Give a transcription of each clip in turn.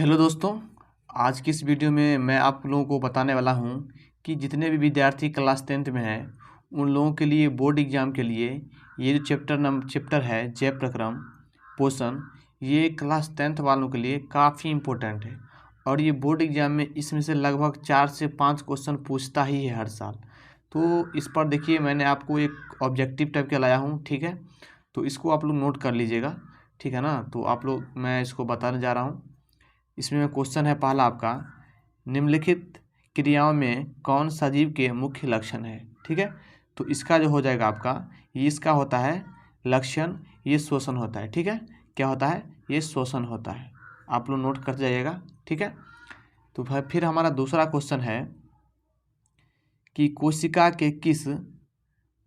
Hello दोस्तों, आज की इस वीडियो में मैं आप लोगों को बताने वाला हूं कि जितने भी विद्यार्थी क्लास 10th में हैं उन लोगों के लिए बोर्ड एग्ज़ाम के लिए ये जो चैप्टर है जय प्रक्रम पोषण, ये क्लास 10th वालों के लिए काफ़ी इम्पोर्टेंट है। और ये बोर्ड एग्ज़ाम में इसमें से लगभग 4 से 5 क्वेश्चन पूछता ही है हर साल। तो इस पर देखिए मैंने आपको एक ऑब्जेक्टिव टाइप का लाया हूँ, ठीक है। तो इसको आप लोग नोट कर लीजिएगा, ठीक है ना। तो आप लोग मैं इसको बताने जा रहा हूँ। इसमें क्वेश्चन है पहला आपका, निम्नलिखित क्रियाओं में कौन सजीव के मुख्य लक्षण है, ठीक है। तो इसका जो हो जाएगा आपका, ये इसका होता है लक्षण, ये शोषण होता है, ठीक है। क्या होता है? ये शोषण होता है। आप लोग नोट करते जाइएगा, ठीक है। तो फिर हमारा दूसरा क्वेश्चन है कि कोशिका के किस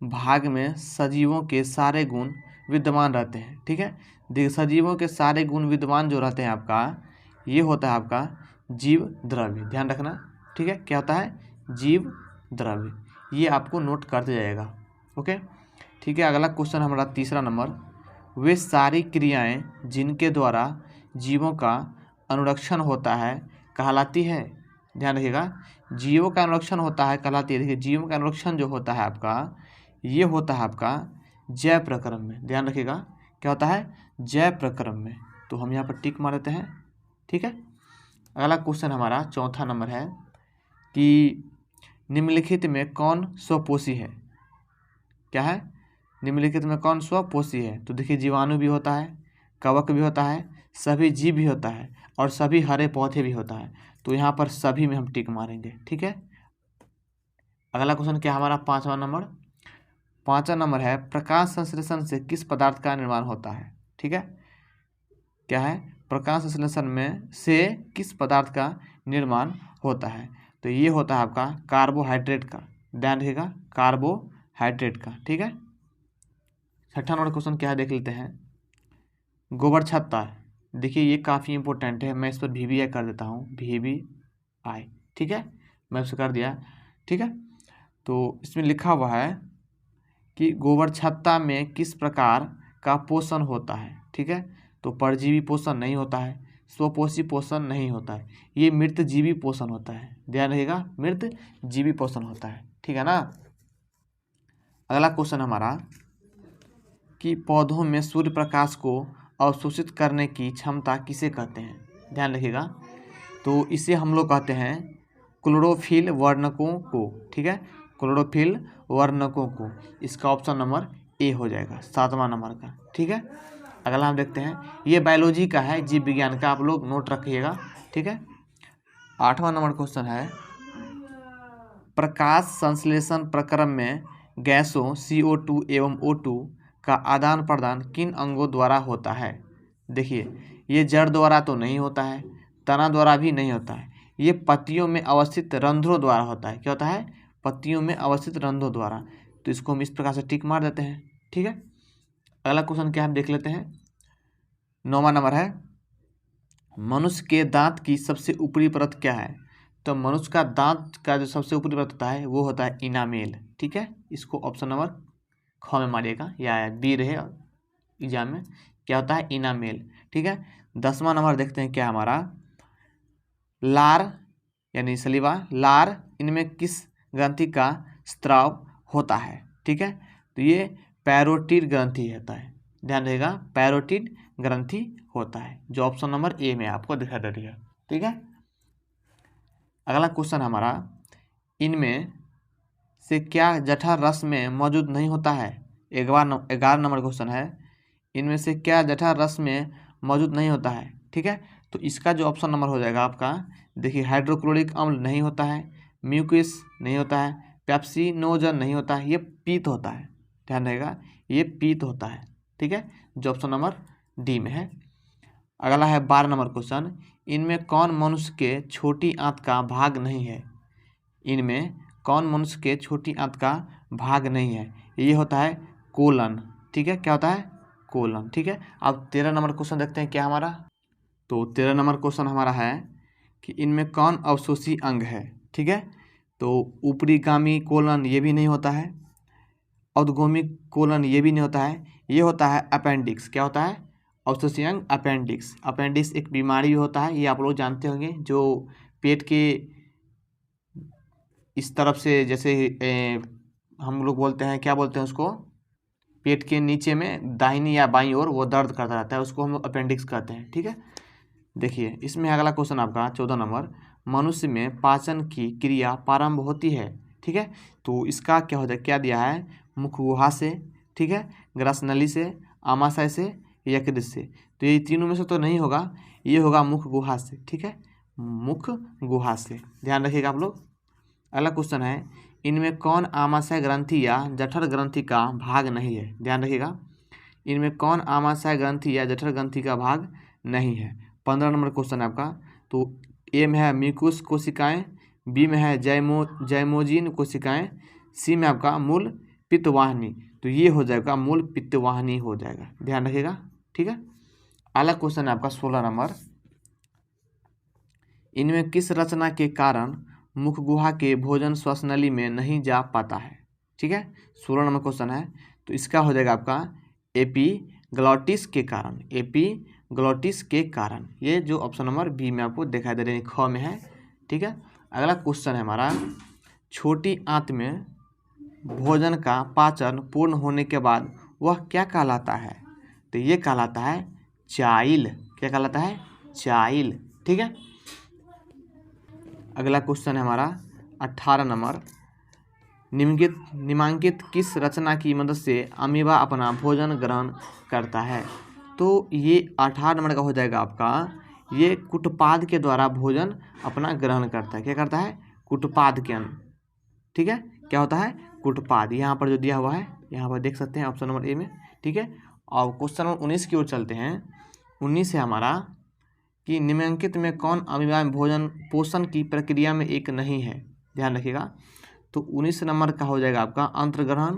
भाग में सजीवों के सारे गुण विद्यमान रहते हैं, ठीक है। देखिए सजीवों के सारे गुण विद्यमान जो रहते हैं आपका, ये होता है आपका जीव द्रव्य, ध्यान रखना, ठीक है। क्या होता है? जीव द्रव्य। ये आपको नोट करते जाएगा, ओके, ठीक है। अगला क्वेश्चन हमारा तीसरा नंबर, वे सारी क्रियाएं जिनके द्वारा जीवों का अनुरक्षण होता है कहलाती है। ध्यान रखिएगा, जीवों का अनुरक्षण होता है कहलाती है। देखिए जीवों का अनुरक्षण जो होता है आपका, ये होता है आपका जय प्रक्रम में। ध्यान रखिएगा, क्या होता है? जय प्रक्रम में। तो हम यहाँ पर टिक मार देते हैं, ठीक है। अगला क्वेश्चन हमारा चौथा नंबर है कि निम्नलिखित में कौन स्वपोषी है। क्या है? निम्नलिखित में कौन स्वपोषी है? तो देखिए जीवाणु भी होता है, कवक भी होता है, सभी जीव भी होता है और सभी हरे पौधे भी होता है। तो यहाँ पर सभी में हम टिक मारेंगे, ठीक है। अगला क्वेश्चन क्या हमारा पाँचवा नंबर है, प्रकाश संश्लेषण से किस पदार्थ का निर्माण होता है, ठीक है। क्या है? प्रकाश संश्लेषण में से किस पदार्थ का निर्माण होता है? तो ये होता है आपका कार्बोहाइड्रेट का। ध्यान रखिएगा, कार्बोहाइड्रेट का, ठीक है। छठा नंबर क्वेश्चन क्या है देख लेते हैं, गोबर छत्ता। देखिए ये काफ़ी इंपॉर्टेंट है, मैं इस पर VBI कर देता हूँ, VBI, ठीक है। मैं उसे कर दिया, ठीक है। तो इसमें लिखा हुआ है कि गोबर छत्ता में किस प्रकार का पोषण होता है, ठीक है। तो परजीवी पोषण नहीं होता है, स्वपोषी पोषण नहीं होता है, ये मृत जीवी पोषण होता है। ध्यान रखिएगा, मृत जीवी पोषण होता है, ठीक है ना। अगला क्वेश्चन हमारा कि पौधों में सूर्य प्रकाश को अवशोषित करने की क्षमता किसे कहते हैं। ध्यान रखिएगा, तो इसे हम लोग कहते हैं क्लोरोफिल वर्णकों को, ठीक है, क्लोरोफिल वर्णकों को। इसका ऑप्शन नंबर ए हो जाएगा, 7वां नंबर का, ठीक है। अगला हम देखते हैं, ये बायोलॉजी का है, जीव विज्ञान का, आप लोग नोट रखिएगा, ठीक है। 8वां नंबर क्वेश्चन है, प्रकाश संश्लेषण प्रक्रम में गैसों CO2 एवं O2 का आदान प्रदान किन अंगों द्वारा होता है। देखिए ये जड़ द्वारा तो नहीं होता है, तना द्वारा भी नहीं होता है, ये पत्तियों में अवस्थित रंध्रों द्वारा होता है। क्या होता है? पत्तियों में अवस्थित रंध्रों द्वारा। तो इसको हम इस प्रकार से टिक मार देते हैं, ठीक है। अगला क्वेश्चन क्या हम देख लेते हैं, 9वां नंबर है, मनुष्य के दांत की सबसे ऊपरी परत क्या है। तो मनुष्य का दांत का जो सबसे ऊपरी परत होता है वो होता है इनामेल, ठीक है। इसको ऑप्शन नंबर ख में मारिएगा, या बी रहे एग्जाम में, क्या होता है? इनामेल, ठीक है। 10वां नंबर देखते हैं क्या हमारा, लार यानी सलीवा, लार, इनमें किस ग्रंथि का स्त्राव होता है, ठीक है। तो ये पैरोटिड ग्रंथि होता है। ध्यान रहेगा, पैरोटिड ग्रंथि होता है, जो ऑप्शन नंबर ए में आपको दिखा दे रही है, ठीक है। अगला क्वेश्चन हमारा, इनमें से क्या जठर रस में मौजूद नहीं होता है। 11 नंबर क्वेश्चन है, इनमें से क्या जठर रस में मौजूद नहीं होता है, ठीक है। तो इसका जो ऑप्शन नंबर हो जाएगा आपका, देखिए हाइड्रोक्लोरिक अम्ल नहीं होता है, म्यूकिस नहीं होता है, पेप्सिनोजन नहीं होता है, ये पीत होता है। ध्यान रहेगा, ये पीत होता है, ठीक है, जो ऑप्शन नंबर डी में है। अगला है 12 नंबर क्वेश्चन, इनमें कौन मनुष्य के छोटी आंत का भाग नहीं है। इनमें कौन मनुष्य के छोटी आंत का भाग नहीं है। ये होता है कोलन, ठीक है। क्या होता है? कोलन, ठीक है। अब 13 नंबर क्वेश्चन देखते हैं क्या हमारा, तो 13 नंबर क्वेश्चन हमारा है कि इनमें कौन अवशोषी अंग है, ठीक है। तो ऊपरीगामी कोलन ये भी नहीं होता है, औदगोमी कोलन ये भी नहीं होता है, ये होता है अपेंडिक्स। क्या होता है? Obstetrician appendix. अपेंडिक्स एक बीमारी होता है, ये आप लोग जानते होंगे, जो पेट के इस तरफ से, जैसे हम लोग बोलते हैं, क्या बोलते हैं उसको, पेट के नीचे में दाहिनी या बाईं ओर वो दर्द करता रहता है, उसको हम लोग अपेंडिक्स कहते हैं। ठीक है, देखिए इसमें अगला क्वेश्चन आपका 14 नंबर, मनुष्य में पाचन की क्रिया प्रारंभ होती है। ठीक है, तो इसका क्या होता है, क्या दिया है, मुख गुहा से, ठीक है, ग्रस नली से, आमाशय से, यकृत से। तो ये तीनों में से तो नहीं होगा, ये होगा मुख गुहा से। ठीक है, मुख गुहा से, ध्यान रखिएगा आप लोग। अगला क्वेश्चन है, इनमें कौन आमाशय ग्रंथि या जठर ग्रंथि का भाग नहीं है। ध्यान रखिएगा, इनमें कौन आमाशय ग्रंथि या जठर ग्रंथि का भाग नहीं है। 15 नंबर क्वेश्चन है आपका। तो ए में है म्यूकस कोशिकाएं, बी में है जैमोजीन कोशिकाएं, सी में आपका मूल पित्तवाहिनी। तो ये हो जाएगा मूल पित्तवाहिनी हो जाएगा, ध्यान रखिएगा। ठीक है, अगला क्वेश्चन है आपका 16 नंबर, इनमें किस रचना के कारण मुख गुहा के भोजन श्वसनली में नहीं जा पाता है। ठीक है, 16 नंबर क्वेश्चन है, तो इसका हो जाएगा आपका एपीग्लॉटिस के कारण, एपीग्लॉटिस के कारण। ये जो ऑप्शन नंबर बी में आपको दिखाई दे रहे हैं, ख में है। ठीक है, अगला क्वेश्चन है हमारा, छोटी आंत में भोजन का पाचन पूर्ण होने के बाद वह क्या कहलाता है। तो ये कहलाता है चाइल। क्या कहलाता है, चाइल। ठीक है, अगला क्वेश्चन है हमारा 18 नंबर, निम्नलिखित किस रचना की मदद से अमीबा अपना भोजन ग्रहण करता है। तो ये 18 नंबर का हो जाएगा आपका, ये कुटपाद के द्वारा भोजन अपना ग्रहण करता है। क्या करता है, कुटपाद के अन्न। ठीक है, क्या होता है, कुटपाद। यहाँ पर जो दिया हुआ है, यहाँ पर देख सकते हैं ऑप्शन नंबर ए में। ठीक है, और क्वेश्चन नंबर 19 की ओर चलते हैं। 19 है हमारा कि निम्नलिखित में कौन अमीबा में भोजन पोषण की प्रक्रिया में एक नहीं है। ध्यान रखिएगा, तो 19 नंबर का हो जाएगा आपका अंतर्ग्रहण,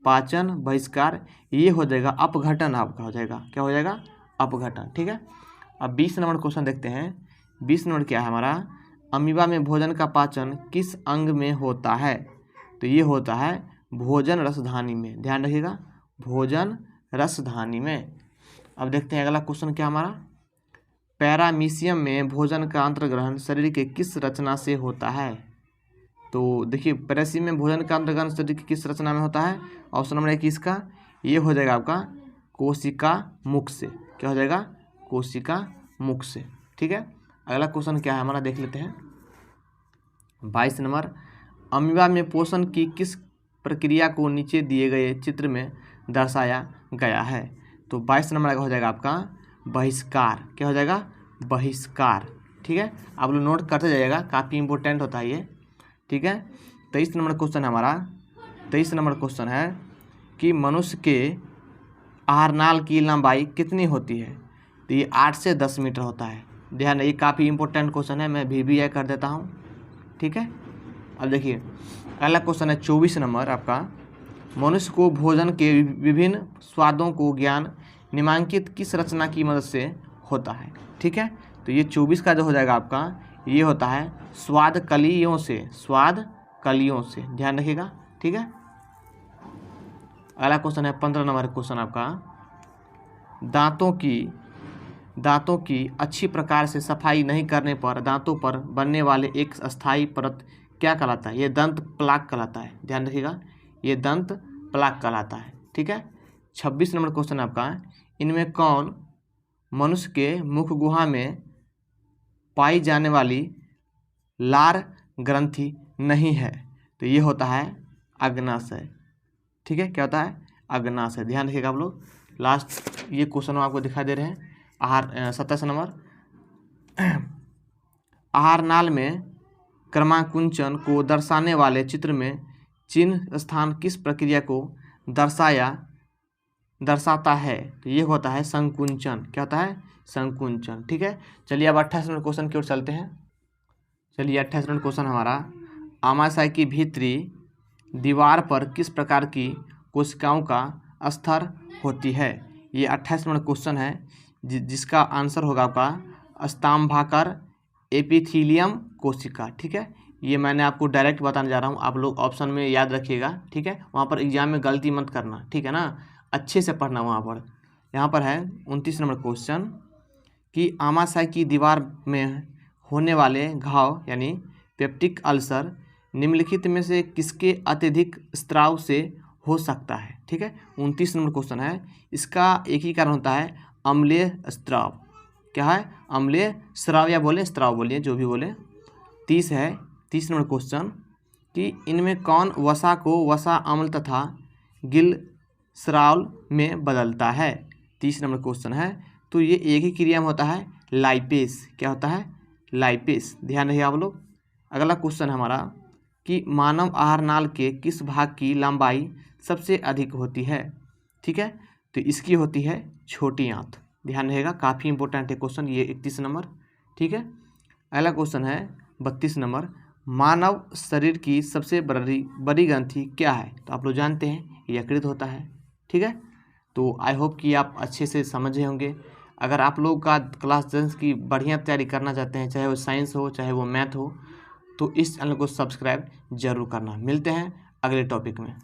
पाचन, बहिष्कार। ये हो जाएगा अपघटन, आपका हो जाएगा, क्या हो जाएगा, अपघटन। ठीक है, अब 20 नंबर क्वेश्चन देखते हैं। 20 नंबर क्या है हमारा, अमीबा में भोजन का पाचन किस अंग में होता है। तो ये होता है भोजन रसधानी में। ध्यान रखिएगा, भोजन रसधानी में। अब देखते हैं अगला क्वेश्चन क्या हमारा, पैरामीशियम में भोजन का अंतर्ग्रहण शरीर के किस रचना से होता है। तो देखिए पैरामीशियम में भोजन का अंतर्ग्रहण शरीर की किस रचना में होता है। ऑप्शन नंबर 1 इसका, ये हो जाएगा आपका कोशिका मुख से। क्या हो जाएगा, कोशिका मुख से। ठीक है, अगला क्वेश्चन क्या है हमारा, देख लेते हैं। 22 नंबर, अमीबा में पोषण की किस प्रक्रिया को नीचे दिए गए चित्र में दर्शाया गया है। तो 22 नंबर का हो जाएगा आपका बहिष्कार। क्या हो जाएगा, बहिष्कार। ठीक है, आप लोग नोट करते जाइएगा, काफ़ी इंपॉर्टेंट होता है ये। ठीक है, 23 नंबर क्वेश्चन हमारा, 23 नंबर क्वेश्चन है कि मनुष्य के आहारनाल की लंबाई कितनी होती है। तो ये 8 से 10 मीटर होता है। ध्यान, ये काफ़ी इंपॉर्टेंट क्वेश्चन है, मैं भी कर देता हूँ। ठीक है, अब देखिए अगला क्वेश्चन है 24 नंबर आपका, मनुष्य को भोजन के विभिन्न स्वादों को ज्ञान निम्नलिखित किस रचना की मदद से होता है। ठीक है, तो ये 24 का जो हो जाएगा आपका, ये होता है स्वाद कलियों से, स्वाद कलियों से। ध्यान रखिएगा। ठीक है, अगला क्वेश्चन है 15 नंबर क्वेश्चन आपका, दांतों की अच्छी प्रकार से सफाई नहीं करने पर दांतों पर बनने वाले एक अस्थायी परत क्या कहलाता है। ये दंत प्लाक कहलाता है। ध्यान रखिएगा, ये दंत प्लाक कहलाता है। ठीक है, 26 नंबर क्वेश्चन आपका, इनमें कौन मनुष्य के मुख गुहा में पाई जाने वाली लार ग्रंथि नहीं है। तो ये होता है अग्नाशय। ठीक है, क्या होता है, अग्नाशय। ध्यान रखिएगा आप लोग। लास्ट ये क्वेश्चन आपको दिखाई दे रहे हैं। 27 नंबर, आहारनाल में क्रमाकुंचन को दर्शाने वाले चित्र में चिन्ह स्थान किस प्रक्रिया को दर्शाता है। तो ये होता है संकुंचन। क्या होता है, संकुंचन। ठीक है, चलिए अब 28 नंबर क्वेश्चन की ओर चलते हैं। चलिए 28 नंबर क्वेश्चन हमारा, आमाशय की भीतरी दीवार पर किस प्रकार की कोशिकाओं का स्तर होती है। ये 28 नंबर क्वेश्चन है, जिसका आंसर होगा आपका स्तंभाकार एपिथीलियम कोशिका। ठीक है, ये मैंने आपको डायरेक्ट बताने जा रहा हूँ, आप लोग ऑप्शन में याद रखिएगा। ठीक है, वहाँ पर एग्जाम में गलती मत करना। ठीक है ना, अच्छे से पढ़ना वहाँ पर। यहाँ पर है 29 नंबर क्वेश्चन कि आमाशय की दीवार में होने वाले घाव यानी पेप्टिक अल्सर निम्नलिखित में से किसके अत्यधिक स्त्राव से हो सकता है। ठीक है, 29 नंबर क्वेश्चन है। इसका एक ही कारण होता है, अम्लीय स्त्राव। क्या है? अम्लीय स्राव, या बोले स्त्राव बोलिए, जो भी बोले। 30 नंबर क्वेश्चन कि इनमें कौन वसा को वसा अम्ल तथा गिल स्राव में बदलता है। 30 नंबर क्वेश्चन है। तो ये एक ही क्रिया में होता है, लाइपेस। क्या होता है? लाइपेस। ध्यान रखिए आप लोग। अगला क्वेश्चन है हमारा कि मानव आहार नाल के किस भाग की लंबाई सबसे अधिक होती है। ठीक है, तो इसकी होती है छोटी आंत। ध्यान रहेगा, काफ़ी इंपॉर्टेंट है क्वेश्चन ये 31 नंबर। ठीक है, अगला क्वेश्चन है 32 नंबर, मानव शरीर की सबसे बड़ी ग्रंथि क्या है। तो आप लोग जानते हैं यकृत होता है। ठीक है, तो आई होप कि आप अच्छे से समझे होंगे। अगर आप लोग का क्लास 10 की बढ़िया तैयारी करना चाहते हैं, चाहे वो साइंस हो चाहे वो मैथ हो, तो इस चैनल को सब्सक्राइब जरूर करना। मिलते हैं अगले टॉपिक में।